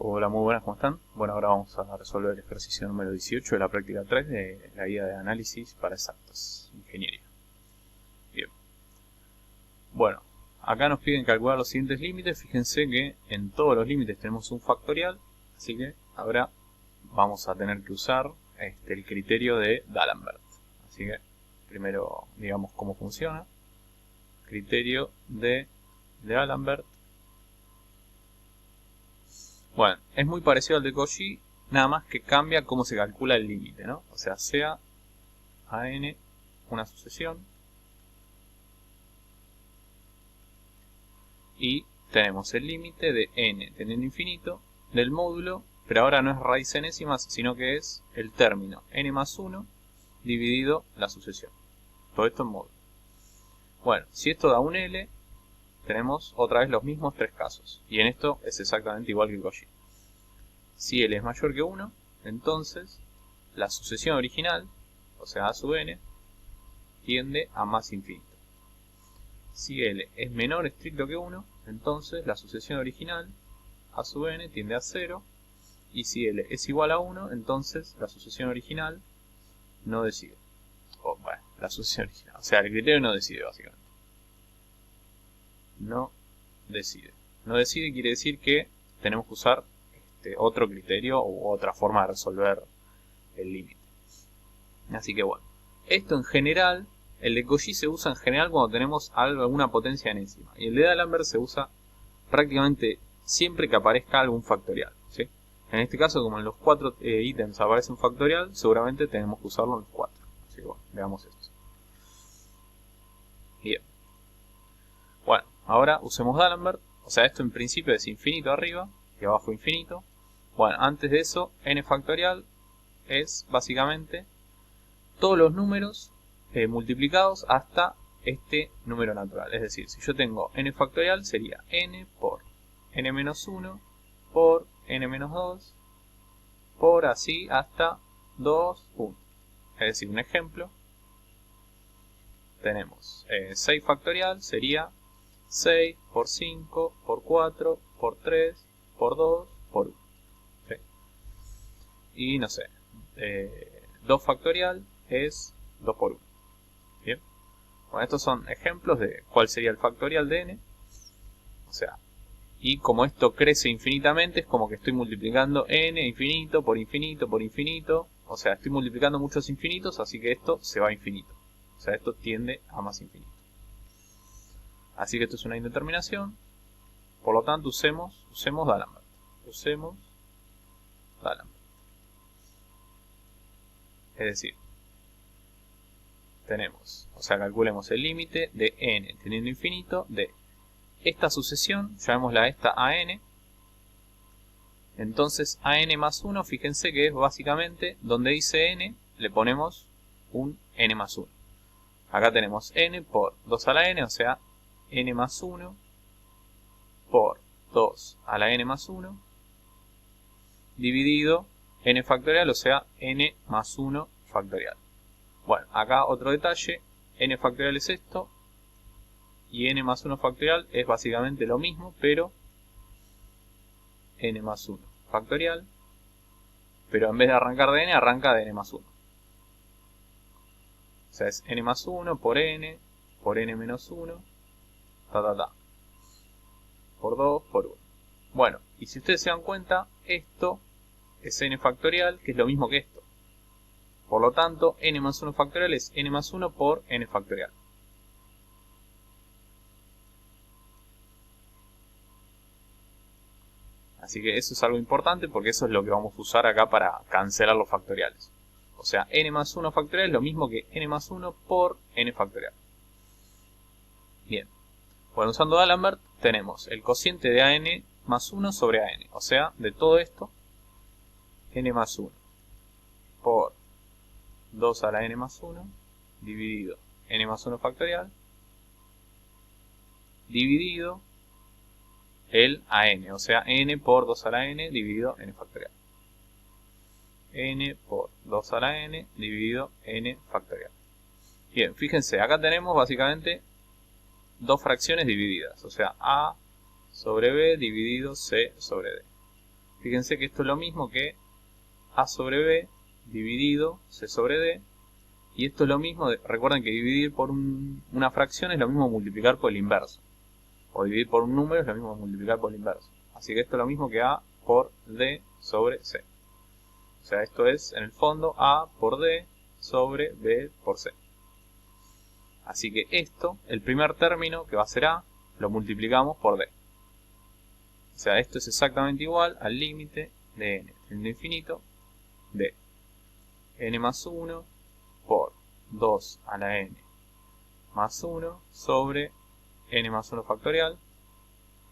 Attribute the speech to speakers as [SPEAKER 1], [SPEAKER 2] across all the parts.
[SPEAKER 1] Hola, muy buenas, ¿cómo están? Bueno, ahora vamos a resolver el ejercicio número 18 de la práctica 3 de la guía de análisis para exactas, ingeniería. Bien. Bueno, acá nos piden calcular los siguientes límites. Fíjense que en todos los límites tenemos un factorial, así que ahora vamos a tener que usar el criterio de D'Alembert. Así que primero digamos cómo funciona. Criterio de D'Alembert. Bueno, es muy parecido al de Cauchy, nada más que cambia cómo se calcula el límite, ¿no? O sea, sea a n una sucesión y tenemos el límite de n teniendo infinito del módulo, pero ahora no es raíz enésimas, sino que es el término n más 1 dividido la sucesión. Todo esto en módulo. Bueno, si esto da un L, tenemos otra vez los mismos tres casos. Y en esto es exactamente igual que Cauchy. Si L es mayor que 1, entonces la sucesión original, o sea a sub n, tiende a más infinito. Si L es menor estricto que 1, entonces la sucesión original a sub n tiende a 0. Y si L es igual a 1, entonces la sucesión original no decide. Bueno, la sucesión original. O sea, el criterio no decide básicamente. No decide. No decide quiere decir que tenemos que usar otro criterio u otra forma de resolver el límite. Así que bueno, esto en general, el de Cauchy se usa en general cuando tenemos alguna potencia enésima. Y el de D'Alembert se usa prácticamente siempre que aparezca algún factorial, ¿sí? En este caso, como en los 4 ítems aparece un factorial, seguramente tenemos que usarlo en los 4. Así que bueno, veamos esto. Bien. Bueno, ahora usemos D'Alembert. O sea, esto en principio es infinito arriba y abajo infinito. Bueno, antes de eso, n factorial es básicamente todos los números multiplicados hasta este número natural. Es decir, si yo tengo n factorial sería n por n menos 1 por n menos 2 por así hasta 2, 1. Es decir, un ejemplo. Tenemos 6 factorial sería 6 por 5 por 4 por 3 por 2 por 1. ¿Sí? Y no sé, 2 factorial es 2 por 1. Bien. Bueno, estos son ejemplos de cuál sería el factorial de n. O sea, y como esto crece infinitamente, es como que estoy multiplicando n infinito por infinito por infinito. O sea, estoy multiplicando muchos infinitos, así que esto se va a infinito. O sea, esto tiende a más infinito. Así que esto es una indeterminación. Por lo tanto, usemos D'Alembert. Usemos D'Alembert. Es decir, tenemos, o sea, calculemos el límite de n teniendo infinito de esta sucesión, llamémosla esta a n. Entonces a n más 1, fíjense que es básicamente donde dice n, le ponemos un n más 1. Acá tenemos n por 2 a la n, o sea, n más 1 por 2 a la n más 1 dividido n factorial, o sea, n más 1 factorial. Bueno, acá otro detalle, n factorial es esto, y n más 1 factorial es básicamente lo mismo, pero n más 1 factorial, pero en vez de arrancar de n, arranca de n más 1. O sea, es n más 1 por n menos 1, por 2, por 1. Bueno, y si ustedes se dan cuenta, esto es n factorial, que es lo mismo que esto. Por lo tanto, n más 1 factorial es n más 1 por n factorial. Así que eso es algo importante porque eso es lo que vamos a usar acá para cancelar los factoriales. O sea, n más 1 factorial es lo mismo que n más 1 por n factorial. Bien. Bueno, usando D'Alembert tenemos el cociente de an más 1 sobre an. O sea, de todo esto, n más 1 por 2 a la n más 1 dividido n más 1 factorial dividido el an, o sea, n por 2 a la n dividido n factorial. N por 2 a la n dividido n factorial. Bien, fíjense, acá tenemos básicamente dos fracciones divididas, o sea, a sobre b dividido c sobre d. fíjense que esto es lo mismo que A sobre B dividido C sobre D. Y esto es lo mismo, recuerden que dividir por una fracción es lo mismo multiplicar por el inverso. O dividir por un número es lo mismo multiplicar por el inverso. Así que esto es lo mismo que A por D sobre C. O sea, esto es, en el fondo, A por D sobre B por C. Así que esto, el primer término, que va a ser A, lo multiplicamos por D. O sea, esto es exactamente igual al límite de n tendiendo a infinito de n más 1 por 2 a la n más 1 sobre n más 1 factorial.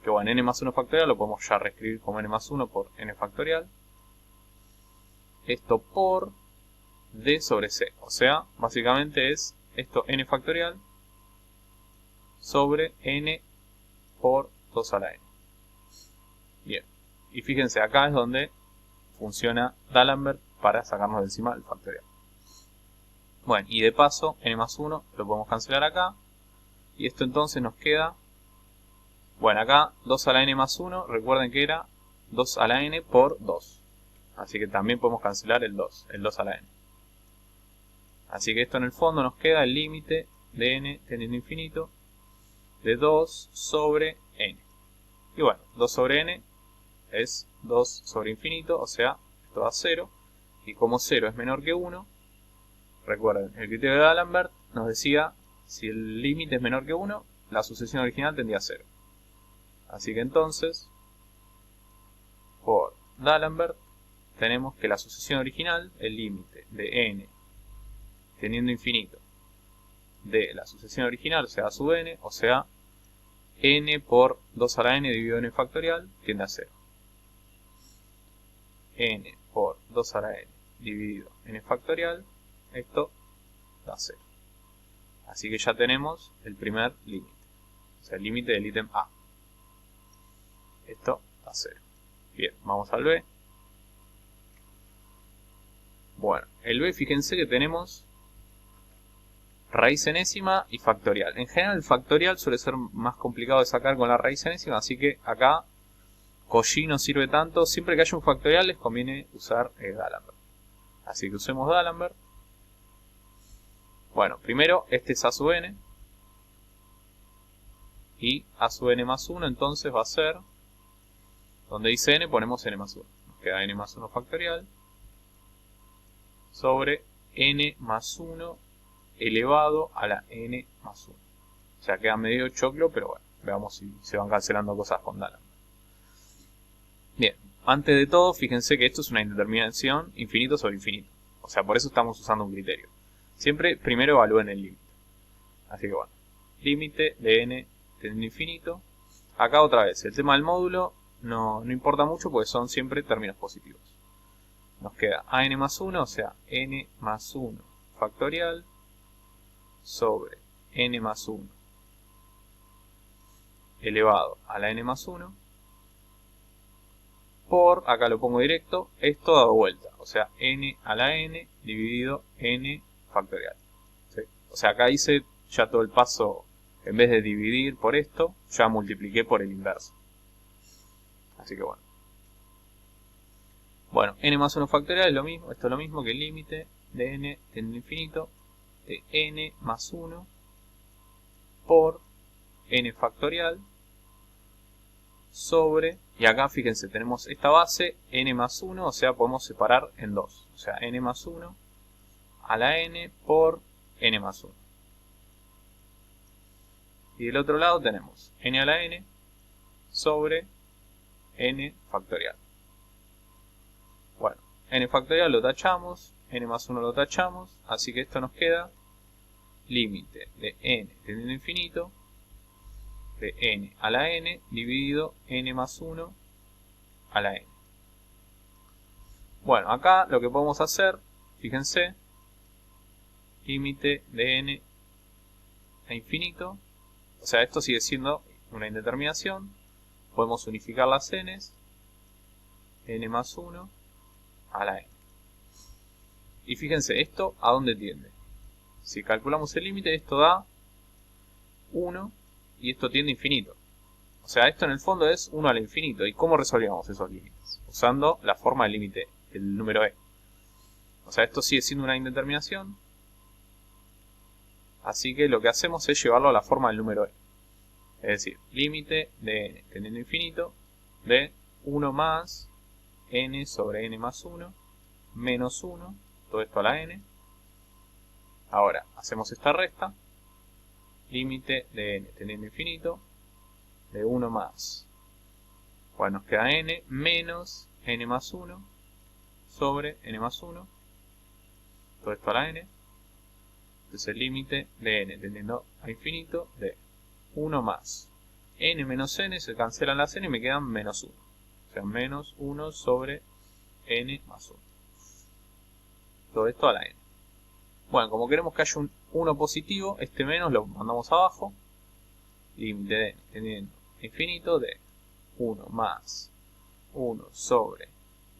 [SPEAKER 1] Que bueno, n más 1 factorial lo podemos ya reescribir como n más 1 por n factorial. Esto por d sobre c. O sea, básicamente es esto n factorial sobre n por 2 a la n. Bien. Y fíjense, acá es donde funciona D'Alembert para sacarnos de encima el factorial. Bueno, y de paso, n más 1 lo podemos cancelar acá. Y esto entonces nos queda, bueno, acá 2 a la n más 1, recuerden que era 2 a la n por 2. Así que también podemos cancelar el 2 a la n. Así que esto en el fondo nos queda el límite de n tendiendo a infinito de 2 sobre n. Y bueno, 2 sobre n es 2 sobre infinito, o sea, esto da 0. Y como 0 es menor que 1, recuerden, el criterio de D'Alembert nos decía, si el límite es menor que 1, la sucesión original tendría a 0. Así que entonces, por D'Alembert, tenemos que la sucesión original, el límite de n teniendo a infinito de la sucesión original, o sea, a sub n, o sea, n por 2 a la n dividido n factorial, tiende a 0. N por 2 a la n dividido n factorial, esto da 0. Así que ya tenemos el primer límite, o sea, el límite del ítem A. Esto da 0. Bien, vamos al B. Bueno, el B, fíjense que tenemos raíz enésima y factorial. En general el factorial suele ser más complicado de sacar con la raíz enésima, así que acá Cauchy no sirve tanto. Siempre que haya un factorial les conviene usar D'Alembert. Así que usemos D'Alembert. Bueno, primero este es a sub n. Y a sub n más 1 entonces va a ser, donde dice n ponemos n más 1. Nos queda n más 1 factorial sobre n más 1 elevado a la n más 1. O sea, queda medio choclo, pero bueno, veamos si se van cancelando cosas con D'Alembert. Bien, antes de todo, fíjense que esto es una indeterminación infinito sobre infinito. O sea, por eso estamos usando un criterio. Siempre primero evalúen el límite. Así que bueno, límite de n tendiendo a infinito. Acá otra vez, el tema del módulo no importa mucho porque son siempre términos positivos. Nos queda a n más 1, o sea, n más 1 factorial sobre n más 1 elevado a la n más 1 por, acá lo pongo directo, esto dado vuelta, o sea, n a la n dividido n factorial. ¿Sí? O sea, acá hice ya todo el paso, en vez de dividir por esto, ya multipliqué por el inverso. Así que bueno. Bueno, n más 1 factorial es lo mismo, esto es lo mismo que el límite de n tendiendo a infinito de n más 1 por n factorial sobre, y acá fíjense, tenemos esta base, n más 1, o sea, podemos separar en 2. O sea, n más 1 a la n por n más 1. Y del otro lado tenemos n a la n sobre n factorial. Bueno, n factorial lo tachamos, n más 1 lo tachamos, así que esto nos queda límite de n tendiendo a infinito de n a la n dividido n más 1 a la n. Bueno, acá lo que podemos hacer, fíjense, límite de n a infinito, o sea, esto sigue siendo una indeterminación, podemos unificar las n's, n más 1 a la n. Y fíjense, ¿esto a dónde tiende? Si calculamos el límite, esto da 1 y esto tiende a infinito. O sea, esto en el fondo es 1 al infinito. ¿Y cómo resolvíamos esos límites? usando la forma del límite, el número e. O sea, esto sigue siendo una indeterminación, así que lo que hacemos es llevarlo a la forma del número e. Es decir, límite de n tendiendo a infinito de 1 más n sobre n más 1 menos 1, todo esto a la n. Ahora, hacemos esta resta, límite de n tendiendo a infinito de 1 más, bueno, nos queda n menos n más 1 sobre n más 1, todo esto a la n. Entonces el límite de n tendiendo a infinito de 1 más n menos n, se cancelan las n y me quedan menos 1. O sea, menos 1 sobre n más 1. Todo esto a la n. Bueno, como queremos que haya un 1 positivo, este menos lo mandamos abajo. Límite de n tendiendo a infinito de 1 más 1 sobre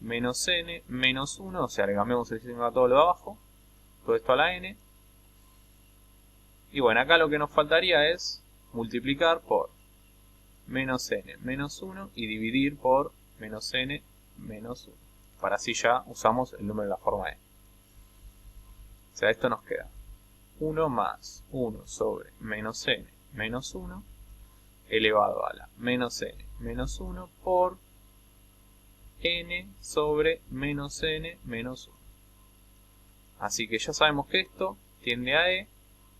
[SPEAKER 1] menos n menos 1. O sea, le cambiamos el signo a todo lo de abajo. Todo esto a la n. Y bueno, acá lo que nos faltaría es multiplicar por menos n menos 1 y dividir por menos n menos 1. Para así ya usamos el número de la forma e. O sea, esto nos queda 1 más 1 sobre menos n menos 1 elevado a la menos n menos 1 por n sobre menos n menos 1. Así que ya sabemos que esto tiende a e,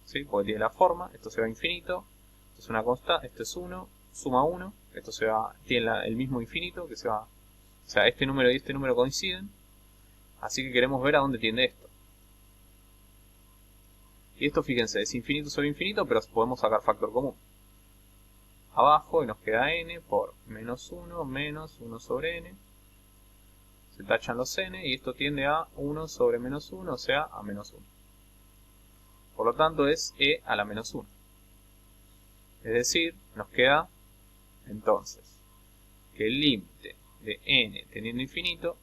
[SPEAKER 1] ¿sí? Porque tiene la forma, esto se va a infinito, esto es una constante, esto es 1, suma 1, esto se va, tiene el mismo infinito que se va, o sea, este número y este número coinciden, así que queremos ver a dónde tiende esto. Y esto, fíjense, es infinito sobre infinito, pero podemos sacar factor común. Abajo y nos queda n por menos 1 menos 1 sobre n. Se tachan los n y esto tiende a 1 sobre menos 1, o sea, a menos 1. Por lo tanto es e a la menos 1. Es decir, nos queda entonces que el límite de n tendiendo a infinito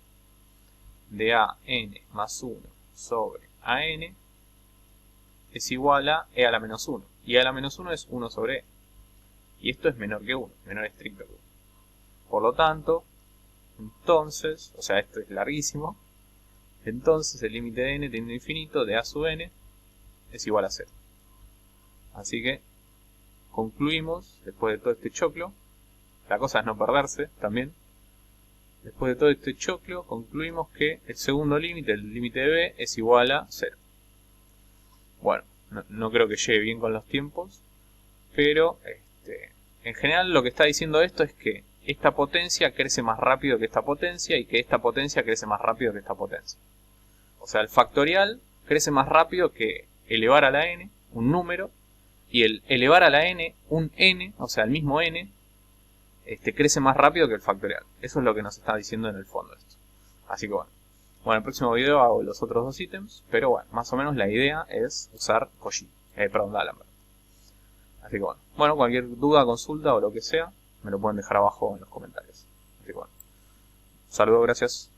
[SPEAKER 1] de a n más 1 sobre a n es igual a e a la menos 1. Y e a la menos 1 es 1 sobre e. Y esto es menor que 1, menor estricto que 1. Por lo tanto, entonces, o sea, esto es larguísimo, entonces el límite de n tendiendo a infinito de a sub n es igual a 0. Así que concluimos, después de todo este choclo, la cosa es no perderse también, después de todo este choclo, concluimos que el segundo límite, el límite de b, es igual a 0. Bueno, no creo que llegue bien con los tiempos, pero en general lo que está diciendo esto es que esta potencia crece más rápido que esta potencia y que esta potencia crece más rápido que esta potencia. O sea, el factorial crece más rápido que elevar a la n, un número, y el elevar a la n, un n, o sea, el mismo n, crece más rápido que el factorial. Eso es lo que nos está diciendo en el fondo esto. Así que bueno. Bueno, en el próximo video hago los otros dos ítems, pero bueno, más o menos la idea es usar Cauchy, D'Alembert. Así que bueno. Bueno, cualquier duda, consulta o lo que sea, me lo pueden dejar abajo en los comentarios. Así que bueno. Saludos, gracias.